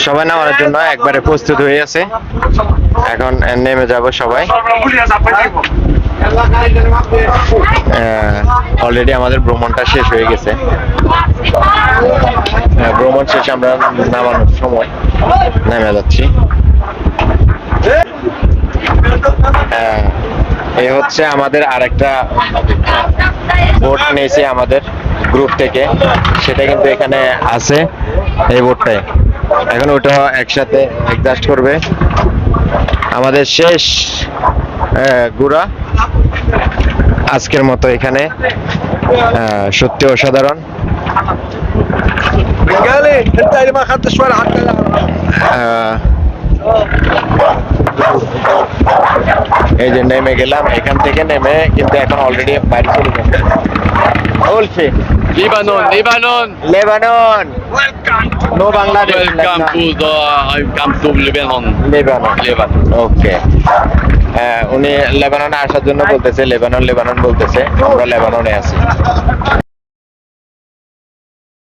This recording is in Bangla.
সবাই নামার জন্য একবারে প্রস্তুত হয়ে আছে, এখন নেমে যাব সবাই। অলরেডি আমাদের ভ্রমণটা শেষ হয়ে গেছে। ভ্রমণ শেষে আমরা নামানোর সময় নেমে যাচ্ছি। এই হচ্ছে আমাদের আরেকটা বোট নিয়েছি আমাদের গ্রুপ থেকে, সেটা কিন্তু এখানে আছে এই বোটটায়। এখন ওটা একসাথে অ্যাডজাস্ট করবে। আমাদের শেষ ঘোরা আজকের মতো এখানে, সত্যি অসাধারণ। এই যে নেমে গেলাম, এখান থেকে নেমে কিন্তু এখন অলরেডি বাইরে চলে যাবে। Lebanon, Lebanon. Lebanon, no Bangladesh, Welcome to Lebanon. Lebanon. Lebanon. Okay, উনি লেবাননে আসার জন্য বলতেছে, লেবানন বলতেছে, আমরা লেবাননে আছি।